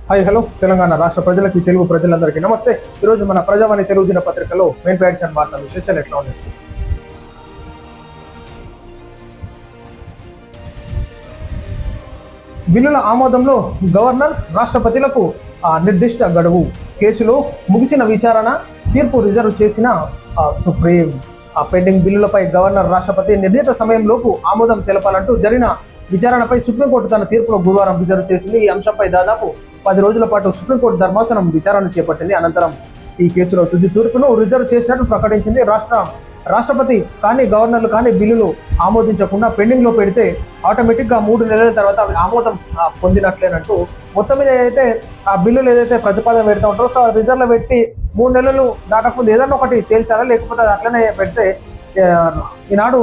Hi hello Telangana రాష్ట్ర ప్రజలకి తెలుగు ప్రజలందరికీ నమస్తే. ఈరోజు మన ప్రజావాణి తెలుగు దినపత్రికలో మెయిన్ ప్యాడ్స్ అండ్ వార్తా విశేషాలు ఎట్లా ఉండొచ్చు. బిల్లుల ఆమోదంలో గవర్నర్ రాష్ట్రపతిలకు నిర్దిష్ట గడువు. కేసులో ముగిసిన విచారణ, తీర్పు రిజర్వ్ చేసిన సుప్రీం. పెండింగ్ బిల్లులపై గవర్నర్ రాష్ట్రపతి నిర్ణీత సమయంలోపు ఆమోదం తెలపాలంటూ జరిగిన విచారణపై సుప్రీంకోర్టు తన తీర్పులో గురువారం రిజర్వ్ చేసింది. ఈ అంశంపై దాదాపు 10 రోజుల పాటు సుప్రీంకోర్టు ధర్మాసనం విచారణ చేపట్టింది. అనంతరం ఈ కేసులో తుది తీర్పును రిజర్వ్ చేసినట్టు ప్రకటించింది. రాష్ట్రపతి కానీ గవర్నర్లు కానీ బిల్లులు ఆమోదించకుండా పెండింగ్ లో పెడితే ఆటోమేటిక్ గా 3 నెలల తర్వాత ఆమోదం పొందినట్లేనంటూ మొత్తం మీద అయితే ఆ బిల్లులు ఏదైతే ప్రతిపాదన పెడతా ఉంటారో సో రిజర్వ్ లో పెట్టి 3 నెలలు దాటకుండా ఏదన్నా ఒకటి తేల్చాలా, లేకపోతే అది అట్లనే పెడితే ఈనాడు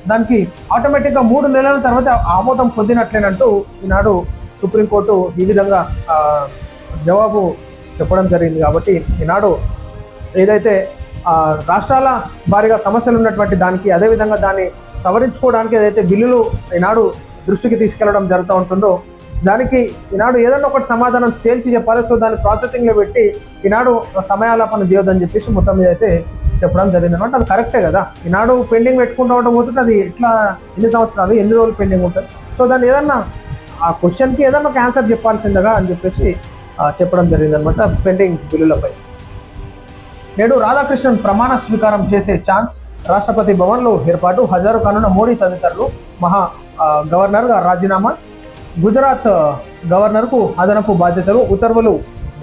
దానికి ఆటోమేటిక్ గా 3 నెలల తర్వాత ఆమోదం పొందినట్లేనంటూ ఈనాడు సుప్రీంకోర్టు ఈ విధంగా జవాబు చెప్పడం జరిగింది. కాబట్టి ఈనాడు ఏదైతే రాష్ట్రాల వారిగా సమస్యలు ఉన్నటువంటి దానికి, అదేవిధంగా దాన్ని సవరించుకోవడానికి ఏదైతే బిల్లులు ఈనాడు దృష్టికి తీసుకెళ్లడం జరుగుతూ ఉంటుందో దానికి ఈనాడు ఏదన్నా ఒకటి సమాధానం తేల్చి చెప్పాలి. సో దాన్ని ప్రాసెసింగ్లో పెట్టి ఈనాడు సమయాలాపన చేయొద్దని చెప్పేసి మొత్తం మీద అయితే చెప్పడం జరిగింది అనమాట. అది కరెక్టే కదా. ఈనాడు పెండింగ్ పెట్టుకుంటూ ఉండడం పోతుంది, అది ఎట్లా ఎన్ని సంవత్సరాలు ఎన్ని రోజులు పెండింగ్ ఉంటుంది. సో దాన్ని ఏదన్నా ఆ క్వశ్చన్కి ఏదన్నా ఒక ఆన్సర్ చెప్పాల్సిందిగా అని చెప్పేసి చెప్పడం జరిగింది అనమాట. పెండింగ్ బిల్లులపై నేడు రాధాకృష్ణన్ ప్రమాణ స్వీకారం చేసే ఛాన్స్. రాష్ట్రపతి భవన్లో ఏర్పాటు, హాజరు కానున్న మోడీ తదితరులు. గవర్నర్గా రాజీనామా. గుజరాత్ గవర్నర్కు అదనపు బాధ్యతలు, ఉత్తర్వులు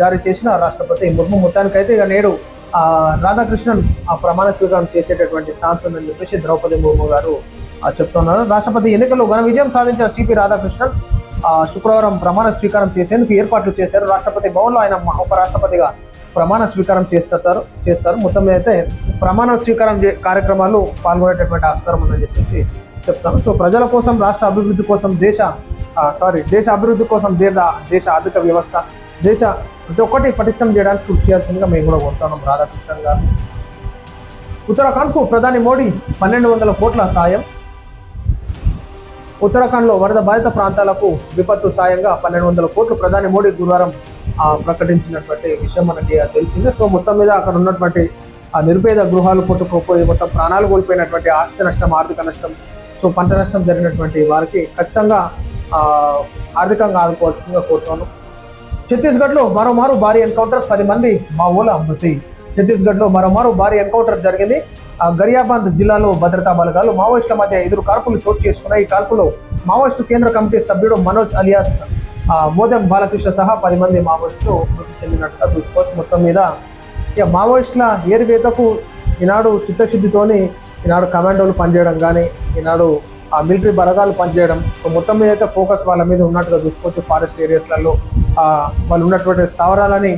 జారీ చేసిన రాష్ట్రపతి ముర్ము. మొత్తానికైతే ఇక నేడు రాధాకృష్ణన్ ప్రమాణ స్వీకారం చేసేటటువంటి ఛాన్స్ ఉందని చెప్పేసి ద్రౌపది ముర్ము గారు చెప్తున్నారు. రాష్ట్రపతి ఎన్నికల్లో ఘన విజయం సాధించిన సిపి రాధాకృష్ణన్ శుక్రవారం ప్రమాణ స్వీకారం చేసేందుకు ఏర్పాట్లు చేశారు. రాష్ట్రపతి భవన్లో ఆయన ఉపరాష్ట్రపతిగా ప్రమాణ స్వీకారం చేస్తారు. మొత్తం మీద అయితే ప్రమాణ స్వీకారం కార్యక్రమాలు పాల్గొనేటటువంటి ఆస్కారం ఉందని చెప్పేసి చెప్తాను. సో ప్రజల కోసం, రాష్ట్ర అభివృద్ధి కోసం, దేశ అభివృద్ధి కోసం, దేశ ఆర్థిక వ్యవస్థ, ప్రతి ఒక్కటి పటిష్టం చేయడానికి కృషి చేయాల్సిందిగా మేము కూడా కోరుతున్నాం రాధాకృష్ణన్ గారు. ఉత్తరాఖండ్కు ప్రధాని మోడీ 1200 కోట్ల సాయం. ఉత్తరాఖండ్లో వరద బాధిత ప్రాంతాలకు విపత్తు సాయంగా 1200 కోట్లు ప్రధాని మోడీ గురువారం ప్రకటించినటువంటి విషయం మనకి తెలిసిందే. సో మొత్తం మీద అక్కడ ఉన్నటువంటి నిరుపేద గృహాలు కొట్టుకుపోయి మొత్తం ప్రాణాలు కోల్పోయినటువంటి ఆస్తి నష్టం, ఆర్థిక నష్టం, సో పంట నష్టం జరిగినటువంటి వారికి ఖచ్చితంగా ఆర్థికంగా ఆదుకోవాల్సిందిగా కోరుతున్నాను. ఛత్తీస్గఢ్లో మరోమారు భారీ ఎన్కౌంటర్, 10 మంది మావోల మృతి. ఛత్తీస్గఢ్లో మరోమారు భారీ ఎన్కౌంటర్ జరిగింది. గరియాబంద్ జిల్లాలో భద్రతా బలగాలు మావోయిస్టుల మధ్య ఎదురు కాల్పులు చోటు చేసుకున్నాయి. ఈ కాల్పులో మావోయిస్టు కేంద్ర కమిటీ సభ్యుడు మనోజ్ అలియాస్ మోదం బాలకృష్ణ సహా 10 మంది మావోయిస్టులు మృతి చెందినట్టుగా చూసుకోవచ్చు. మొత్తం మీద ఇక మావోయిస్టుల ఏరివేతకు ఈనాడు చిత్తశుద్ధితోని ఈనాడు కమాండోలు పనిచేయడం కానీ, ఈనాడు మిలిటరీ బలగాలు పనిచేయడం, సో మొత్తం మీద అయితే ఫోకస్ వాళ్ళ మీద ఉన్నట్టుగా చూసుకోవచ్చు. ఫారెస్ట్ ఏరియాస్లలో వాళ్ళు ఉన్నటువంటి స్థావరాలని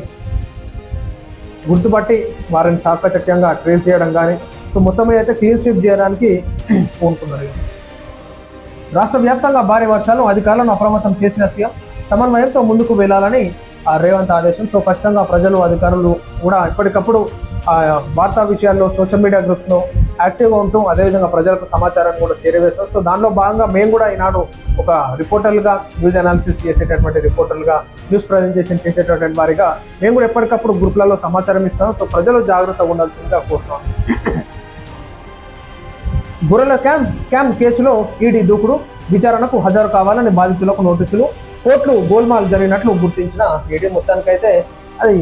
గుర్తుపట్టి వారిని చాకచక్యంగా ట్రేస్ చేయడం కానీ, సో మొత్తం మీద అయితే క్లీన్ స్వీప్ చేయడానికి పూనుకున్నారు. రాష్ట్ర వ్యాప్తంగా భారీ వర్షాలు, అధికారులను అప్రమత్తం చేసిన సీఎం. సమన్వయంతో ముందుకు వెళ్లాలని రేవంత్ ఆదేశం. సో ఖచ్చితంగా ప్రజలు, అధికారులు కూడా ఎప్పటికప్పుడు వార్తా విషయాల్లో సోషల్ మీడియా గ్రూప్స్లో యాక్టివ్గా ఉంటూ అదేవిధంగా ప్రజలకు సమాచారాన్ని కూడా చేరవేస్తాం. సో దానిలో భాగంగా మేము కూడా ఈనాడు ఒక రిపోర్టర్లుగా, న్యూస్ అనాలిసిస్ చేసేటటువంటి రిపోర్టర్లుగా, న్యూస్ ప్రజెంటేషన్ చేసేటటువంటి వారిగా మేము కూడా ఎప్పటికప్పుడు గ్రూప్లలో సమాచారం ఇస్తాం. సో ప్రజలు జాగ్రత్తగా ఉండాల్సిందిగా కోరుతున్నాం. గొర్రెల స్కామ్ కేసులో ఈడీ దూకుడు, విచారణకు హాజరు కావాలని బాధితులకు నోటీసులు. కోట్లు గోల్మాల్ జరిగినట్లు గుర్తించిన ఈడీ. మొత్తానికైతే అది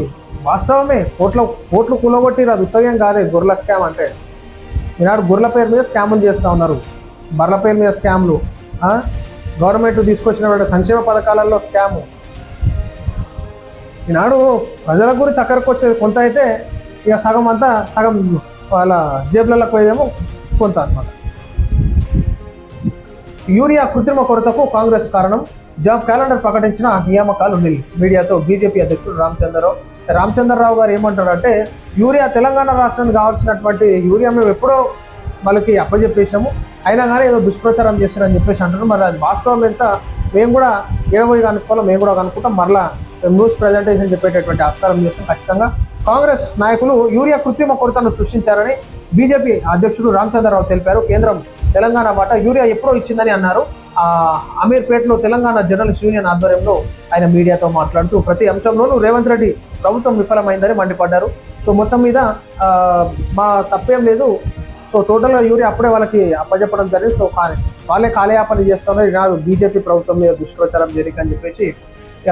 వాస్తవమే, కోట్లు కూలగొట్టిరు, అది ఉత్తగం కాదే గొర్రెల స్కామ్ అంటే. ఈనాడు గొర్రెల పేరు మీద స్కాములు చేస్తూ ఉన్నారు, బర్రెల పేరు మీద స్కామ్లు, గవర్నమెంట్ తీసుకొచ్చిన సంక్షేమ పథకాలలో స్కాము. ఈనాడు ప్రజల గురించి అక్కడికి వచ్చేది కొంత అయితే ఇక సగం వాళ్ళ జేబులకు పోయేదేమో కొంత అనమాట. యూరియా కృత్రిమ కొరతకు కాంగ్రెస్ కారణం. జాబ్ క్యాలెండర్ ప్రకటించిన నియామకాలు నిల్. మీడియాతో బీజేపీ అధ్యక్షుడు రామచంద్రరావు గారు ఏమంటారంటే, యూరియా తెలంగాణ రాష్ట్రానికి కావాల్సినటువంటి యూరియా మేము ఎప్పుడో వాళ్ళకి అప్పచెప్పేసాము, అయినా కానీ ఏదో దుష్ప్రచారం చేస్తారని చెప్పేసి అంటారు. మరి అది వాస్తవం ఎంత మేము కూడా ఏడబోయి కనుక్కోవాలి, మేము కూడా కనుక్కుంటాం. మరలా న్యూస్ ప్రజెంటేషన్ చెప్పేటటువంటి ఆస్కారం చేస్తాం. ఖచ్చితంగా కాంగ్రెస్ నాయకులు యూరియా కృత్రిమ కొరతను సృష్టించారని బీజేపీ అధ్యక్షుడు రామచంద్రరావు తెలిపారు. కేంద్రం తెలంగాణ వాటా యూరియా ఎప్పుడో ఇచ్చిందని అన్నారు. అమీర్పేటలో తెలంగాణ జర్నలిస్ట్ యూనియన్ ఆధ్వర్యంలో ఆయన మీడియాతో మాట్లాడుతూ ప్రతి అంశంలోనూ రేవంత్ రెడ్డి ప్రభుత్వం విఫలమైందని మండిపడ్డారు. సో మొత్తం మీద మా తప్పేం లేదు. సో టోటల్గా యూరియా అప్పుడే వాళ్ళకి అప్పచెప్పడం జరిగింది. సో వాళ్ళే కాలయాపన చేస్తున్నారు. ఈనాడు బీజేపీ ప్రభుత్వం మీద దుష్ప్రచారం జరిగిందని చెప్పేసి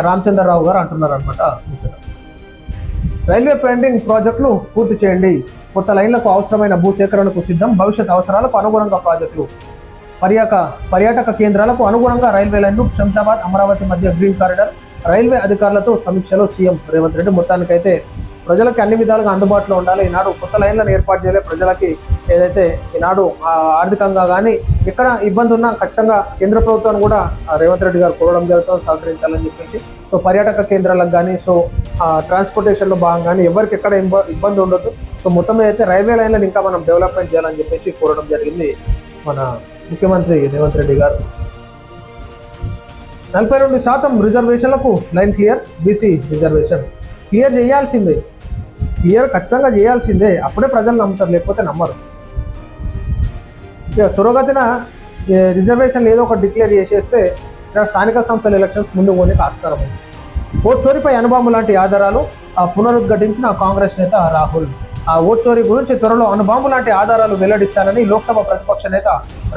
రామచంద్రరావు గారు అంటున్నారు అనమాట. రైల్వే పెండింగ్ ప్రాజెక్టులు పూర్తి చేయండి. కొత్త లైన్లకు అవసరమైన భూసేకరణకు సిద్ధం. భవిష్యత్ అవసరాలకు అనుగుణంగా ప్రాజెక్టులు. పర్యాటక కేంద్రాలకు అనుగుణంగా రైల్వే లైన్లు. శంషాబాద్ అమరావతి మధ్య గ్రీన్ కారిడార్. రైల్వే అధికారులతో సమీక్షలో సీఎం రేవంత్ రెడ్డి. మొత్తానికైతే ప్రజలకి అన్ని విధాలుగా అందుబాటులో ఉండాలి. ఈనాడు కొత్త లైన్లను ఏర్పాటు చేయాలి. ప్రజలకి ఏదైతే ఈనాడు ఆర్థికంగా కానీ ఎక్కడ ఇబ్బంది ఉన్నా ఖచ్చితంగా కేంద్ర ప్రభుత్వాన్ని కూడా రేవంత్ రెడ్డి గారు కోరడం జరుగుతుంది, సహకరించాలని చెప్పేసి. సో పర్యాటక కేంద్రాలకు కానీ సో ట్రాన్స్పోర్టేషన్లో భాగంగానే ఎవరికి ఎక్కడ ఇబ్బంది ఉండదు. సో మొత్తం మీద అయితే రైల్వే లైన్లను ఇంకా మనం డెవలప్మెంట్ చేయాలని చెప్పేసి కోరడం జరిగింది మన ముఖ్యమంత్రి రేవంత్ రెడ్డి గారు. 42% రిజర్వేషన్లకు line clear. BC reservation clear చేయాల్సిందే, ఖచ్చితంగా చేయాల్సిందే. అప్పుడే ప్రజలు నమ్ముతారు, లేకపోతే నమ్మరు. త్వరగతిన రిజర్వేషన్ ఏదో ఒకటి డిక్లేర్ చేసేస్తే స్థానిక సంస్థల ఎలక్షన్స్ ముందు పోనీకి ఆస్కారం ఉంది. ఓట్ చోరీపై అనుబాంబు లాంటి ఆధారాలు పునరుద్ఘాటించిన కాంగ్రెస్ నేత రాహుల్. ఆ ఓట్ చోరీ గురించి త్వరలో అనుబాంబు లాంటి ఆధారాలు వెల్లడిస్తారని లోక్సభ ప్రతిపక్ష నేత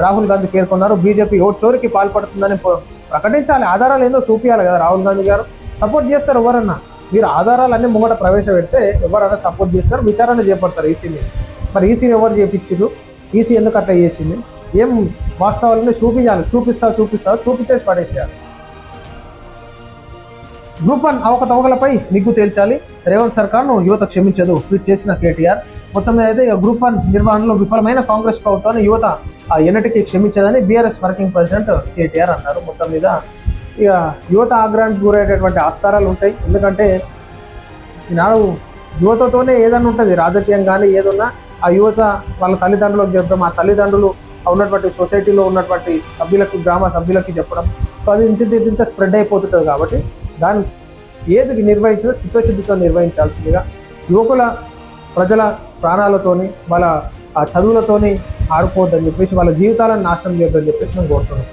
రాహుల్ గాంధీ పేర్కొన్నారు. బీజేపీ ఓట్ చోరీకి పాల్పడుతుందని ప్రకటించాలి, ఆధారాలు ఏందో చూపించాలి కదా. రాహుల్ గాంధీ గారు సపోర్ట్ చేస్తారు. ఎవరన్నా మీరు ఆధారాలన్నీ ముంగట ప్రవేశపెడితే ఎవరైనా సపోర్ట్ చేస్తారు, విచారణ చేపడతారు ఈసీని. మరి ఈసీని ఎవరు చేపించారు? ఈసీ ఎందుకు అట్లా చేసింది? ఏం వాస్తవాలని చూపించాలి. చూపించేసి పడేసేయాలి. గ్రూప్ 1 అవకతవకలపై నిగ్గు తేల్చాలి. రేవంత్ సర్కార్ను యువత క్షమించదు ట్వీట్ చేసిన కేటీఆర్. మొత్తం మీద అయితే గ్రూప్ 1 నిర్వహణలో విఫలమైన కాంగ్రెస్ ప్రభుత్వాన్ని యువత ఎన్నటికీ క్షమించదని బీఆర్ఎస్ వర్కింగ్ ప్రెసిడెంట్ కేటీఆర్ అన్నారు. మొత్తం మీద ఇక యువత ఆగ్రహానికి గురయ్యేటటువంటి ఆస్కారాలు ఉంటాయి. ఎందుకంటే ఈనాడు యువతతోనే ఏదన్నా ఉంటుంది, రాజకీయం కానీ ఏదన్నా ఆ యువత వాళ్ళ తల్లిదండ్రులకు చెప్తాం, ఆ తల్లిదండ్రులు ఉన్నటువంటి సొసైటీలో ఉన్నటువంటి సభ్యులకు, గ్రామ సభ్యులకి చెప్పడం. సో అది ఇంత స్ప్రెడ్ అయిపోతుంటుంది. కాబట్టి దాన్ని ఏది నిర్వహించినా చిత్తశుద్ధితో నిర్వహించాల్సిందిగా, యువకుల ప్రజల ప్రాణాలతోని వాళ్ళ ఆ చదువులతోని ఆడుకోవద్దని చెప్పేసి, వాళ్ళ జీవితాలను నాశనం చేయొద్దని చెప్పేసి మేము కోరుతున్నాం.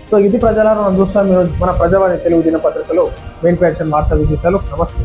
సో ఇది ప్రజలను చూస్తాం ఈరోజు మన ప్రజావాణి తెలుగు దినపత్రికలో మెయిన్ ప్యాషన్ వార్తా విశేషాలు. నమస్తే.